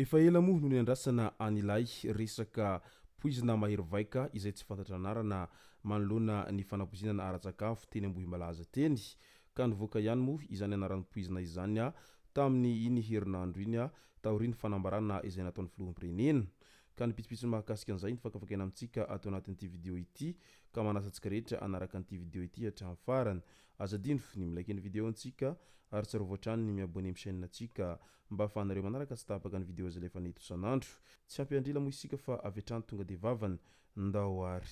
Efa ela moa no niandrasana anilay resaka poizina mahery vaika izay tsy fantatra anarana manoloana ny fanapoizinana ara-tsakafo teny Ambohimalaza teny ka nivoaka ihany moa izany anaran'ny poizina izany tamin'ny iny herinandro iny taorian'ny fanambarana izay nataon'ny filoham-pirenena ka ny pitsopitsony mahakasika an'izay ny fakafakaina amintsika atao anatin'ity vidéo ity ka manasa antsika rehetra anaraka an'ity vidéo ity hatramin'ny farany azadino ny milaiky ny vidéo antsika ary tsara voatrany ny miabone amin'ny chaîne antsika mba ahafahanareo manaraka tsy tapaka ny vidéo azy lefa neto isan'andro tsy ampiandrila moa isika fa avy hatrany tonga de vavany ndao ary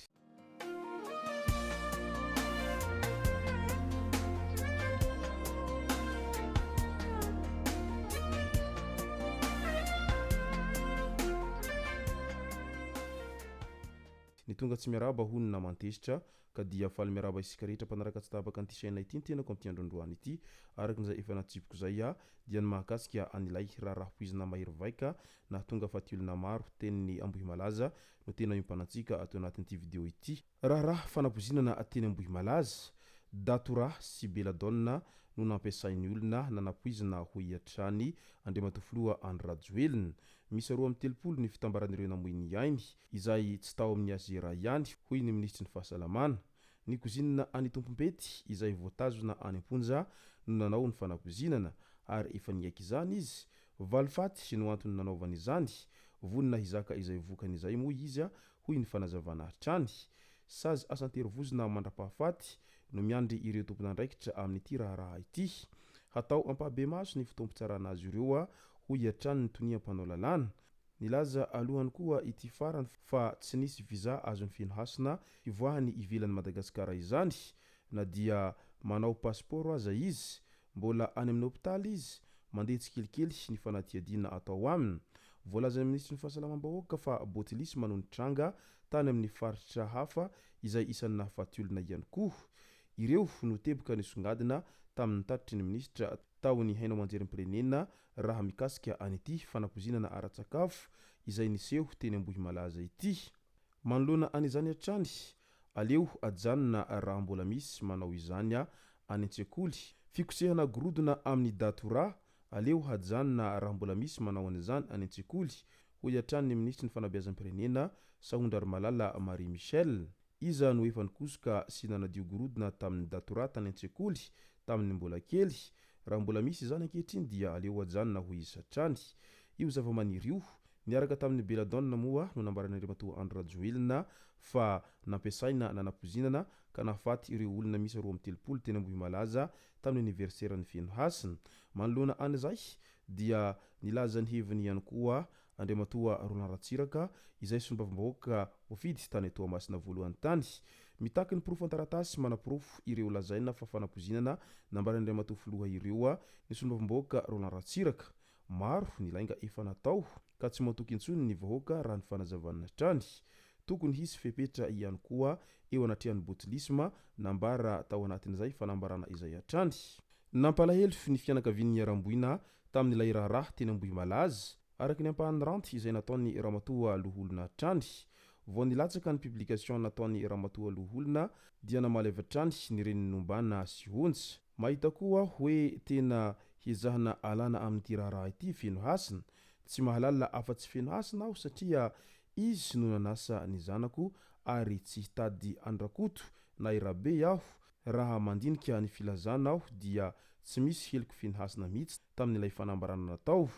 ny tonga tsy miaraba honina mantesitra ka dia faly miaraba isika rehetra mpanaraka tsy tapaka an'ity chaîne ity ny tenako amin'ity androandroany ity arakan'izay efa natsipiko zay dia ny mahakasika an'ilay raharaha poizina mahery vaika na tonga fatiolona maro tenin'ny Ambohimalaza no tena iompagnantsika atao anatin'ity vidéo ity raharaha fanapoizinana teny Ambohimalaza datora sy beladonna no nampiasain'ny olona nanapoizina ho hiatrany Andriamatofiloha Andry Rajoelina misy 23 ny fitambaran'ireo namoiny ainy izay tsy tao amin'ny Azera ihany hoy ny ministry ny fahasalamana ny kozinina any Tompompety izay voatazona any Amponja no nanao ny fanapoizinana ary efa niaiky izany izy valifaty sy no antony nanaovany izany vonina hizaka izay vokan'izay moa izy hoy ny fanazavana hatrany sazy asanterovozona mandra-pahafaty no miandry ireo tompon'andraikitra amin'ity raharaha ity hatao ampahabe maso ny fitompitsarana azy ireo ho hiatrany ny tonia-mpanao lalàna nilaza alohany koa ity farany fa tsy nisy viza azon'ny finohasina hivoahany ivelan'ny Madagasikara izany na dia manao pasiporo aza izy mbola any amin'ny hôpitaly izy mandeha tsikelikely ny fanadihadiana atao aminy voalazan'ny ministry ny fahasalamam-bahoaka fa botilisy manao ny tranga tany amin'ny faritra hafa izay isan'ny nahafaty olona ihany koa ireo no teboka nisongadina tamin'ny tatitry ny ministra taony haino amanjerim-pirenena raha mikasika an'ity fanapoizinana ara-tsakafo izay niseho teny Ambohimalaza ity manoloana an'izany hatrany aleo ajanona raha mbola misy manao izany any an-tsekoly fikosehana gorodona amin'ny datora aleo hajanona raha mbola misy manao an'izany any an-tsekoly ho hiatran'ny ministry ny fanabeazam-pirenena Sahondra Malala Marie Michel iza no efa nikosoka sy nanadio gorodona tamin'ny datora tany an-tsekoly tamin'ny mbola kely raha mbola misy izany ankehitriny dia aleo ajanona ho izy hatrany io zava-maniry io niaraka tamin'ny beladonna moa no nambaran'Andriamatoa Andry Rajoelina fa nampiasaina nanapoizinana ka nahafaty ireo olona misy 23 teny Ambohimalaza tamin'ny aniversairan'ny finohasina manoloana an'izay dia nilaza ny heviny ihany koa Andriamatoa Roland Ratsiraka izay sombavim-bahoaka voafidy tany Toamasina voalohany tany mitaky ny pirofo an-taratasy manapirofo ireo lazaina fa fanapoizinana nambaran'Andriamatoa filoha ireo ny sombavim-bahoaka Roland Ratsiraka maro ny lainga efa natao ka tsy mantoky intsony ny vahoaka raha ny fanazavana hatrany tokony hisy fepetra ihany koa eo anatrehan'ny botilisma nambara tao anatin'izay fanambarana izay hatrany nampalahelo ny fianakavian'ny Ramboina tamin'ilay raharaha teny Ambohimalaza araky ny ampahan'ny ranty izay nataon'ny Ramatoa Loholona hatrany vao nilatsaka ny publication nataon'ny Ramatoa Loholona dia namaly avy hatrany ny reninombana sy onja mahita koa hoe tena hizahana alana amin'ity raharaha ity finohasina tsy mahalala afa-tsy finohasina aho satria izy no nanasa ny zanako ary tsy hitady andrakoto na irabe aho raha mandinika ny filazana aho dia tsy misy heliko finohasina mihitsy tamin'ilay fanambarana natao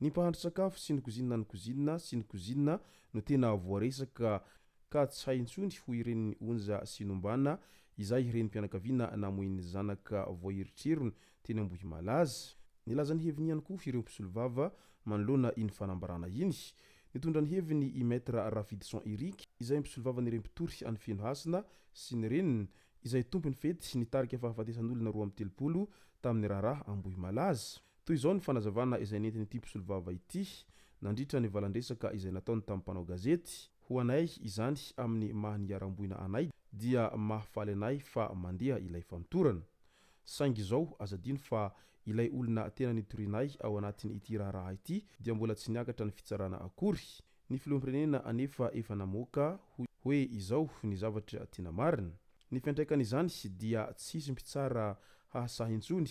ny mpahandro sakafo sy ny kozinina sy ny kozinina no tena voaresaka ka tsy haintsony ho iren'ny onja sy nombana izay ireny mpianakaviana namoin'ny zanaka voaeritrerony teny Ambohimalaza nilaza ny heviny ihany koa ireo mpisolo vava manoloana iny fanambarana iny nitondra ny heviny i maître Rafidson Eric izay mpisolo vava nireny mpitory any finohasina sy ny reniny izay tompony fety nitarika fahafatesan'olona 23 tamin'ny raharaha Ambohimalaza toy izao ny fanazavana izay nentin'ny ity mpisolo vava ity nandritra ny valandresaka izay nataony tamin'ny mpanao gazety ho anay izany amin'ny mahaniaram-boina anay dia mahafaly anay fa mandeha ilay famitorana saingy izao azadino fa ilay olona tena nitorinay ao anatin'ny ity raharaha ity dia mbola tsy niakatra ny fitsarana akory ny filoham-pirenena anefa efa namoaka hoe izao ny zavatra tena marina ny fiantraikan'izany dia tsy hisy mpitsara hahasahintsony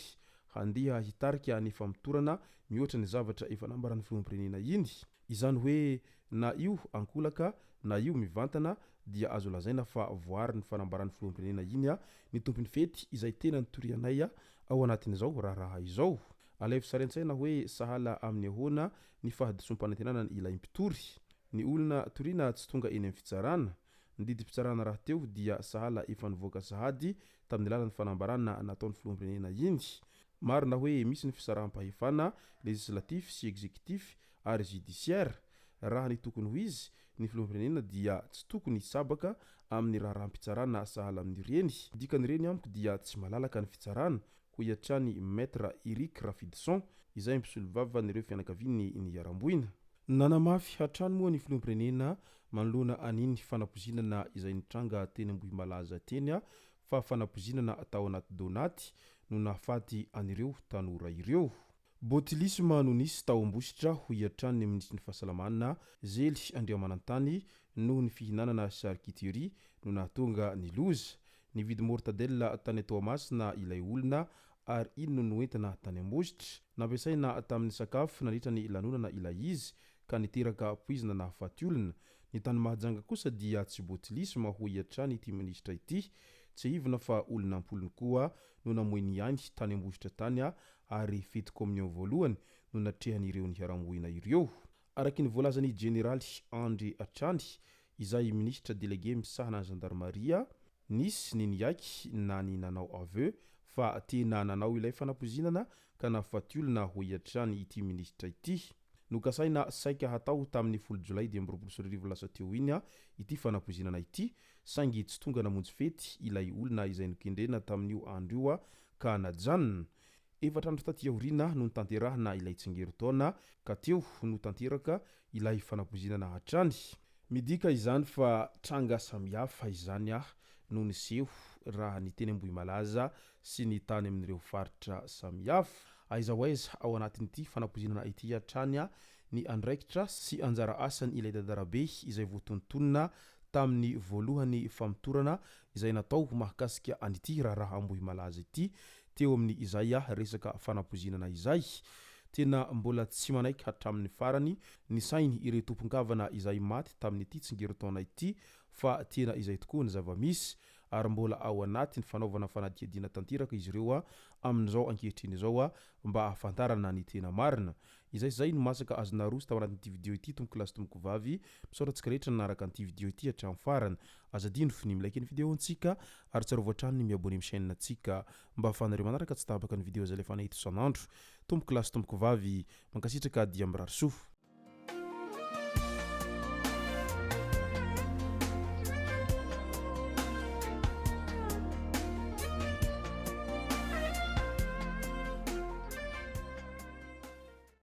handeha hitarika ny fampitorana mihoatra ny zavatra efa nambaran'ny filoham-pirenena iny. Izany hoe na io ankolaka na io mivantana dia azo lazaina fa voary ny fanambaran'ny filoham-pirenena iny ny tompon'ny fety izay tena nitorianay ao anatin'izao raharaha izao. Alaivo sary-antsaina hoe sahala amin'ny ahoana ny fahadisom-panantenana ny ilay mpitory. Ny olona toriana tsy tonga eny amin'ny fitsarana. Ny didim-pitsarana raha teo dia sahala efa nivoaka sahady tamin'ny lalan'ny fanambarana nataon'ny filoham-pirenena iny. Marina hoe misy ny fisaraham-pahefana legislatif sy exécutif ary judiciaire. Raha ny tokony ho izy ny filoham-pirenena dia tsy tokony hisabaka amin'ny raharaha-mpitsarana sahala amin'ireny. Dikan'ireny amiko dia tsy malalaka ny fitsarana ho iatrany maître Eric Rafidson izay mpisolo vava n'ireo fianakaviany ny Iarambojina. Nanamafy hatrany moa ny filoham-pirenena manoloana an'iny fanapozinana izay nitranga teny Ambohimalaza teny fa fanapozinana tao anaty donaty no nahafaty an'ireo tanora ireo. Botilisme no nisy tao ambositra ho iatrany ny ministry ny fahasalamana Zely Andriamanantany noho ny fihinanana charcuterie no nahatonga ny loza. Ny vidy mortadelle tany Toamasina ilay olona ary ino no entina tany ambositra. Nampiasaina tamin'ny sakafo nandritra ny lanonana ilay izy ka niteraka poizina nahafaty olona. Ny tany mahajanga kosa dia tsy botilisme ho iatrany ity ministra ity. Tsy hivina fa olona ampolony koa no namoiny ihany tany ambositra tany ary fety communion voalohany no natrehan'ireo ny Iarambojina ireo. Araky ny voalazan'ny generaly André Atrany izay ministra délégué misahana gendarmeria, nisy ny niaiky na ny nanao aveu fa tena nanao ilay fanapozinana ka nahafaty olona ho iatrany ity ministra ity. Nokasaina saika hatao tamin'ny 10 Jolay 2020 lasa teo iny ity fanapozinana ity saingy tsy tonga namonjy fety ilay olona izay nokendrena tamin'io andro io ka najanona. Efatrandro taty aoriana no nitanterahana ilay tsingeritaona ka teo no tanteraka ilay fanapozinana hatrany. Midika izany fa tranga samihafa izany no niseho raha ny teny Ambohimalaza sy ny tany amin'ireo faritra samihafa. Aiza ho aiza ao anatin'ity fanapozinana ity hatrany ny andraikitra sy anjara asany ilay dadarabe izay voatontonona tamin'ny voalohany fampitorana izay natao mahakasika an'ity raharaha Ambohimalaza ity teo amin'ny izay resaka fanapozinana izay. Tena mbola tsy manaiky hatramin'ny farany ny sainy ireo tompon-kavana izay maty tamin'ity tsingeritaona ity fa tena izay tokoa ny zava-misy ary mbola ao anatiny fanaovana fanadihadiana tanteraka izy ireo amin'izao ankehitriny izao mba ahafantarana ny tena marina. Izay no masaka azona roso tao anatin'ity video ity tomboko lasy tomboko vavy misaotratsika rehetra nanaraka an'ity video ity hatramin'ny farany. Azadino fo ny milaiky ny video antsika ary tsarovatra hatrany ny miabone amin'ny chaîne antsika mba ahafahanareo manaraka tsy tabaka ny video izay lefa nahita isan'andro. Tomboko lasy tomboko vavy mankasitraka dia mirary soa.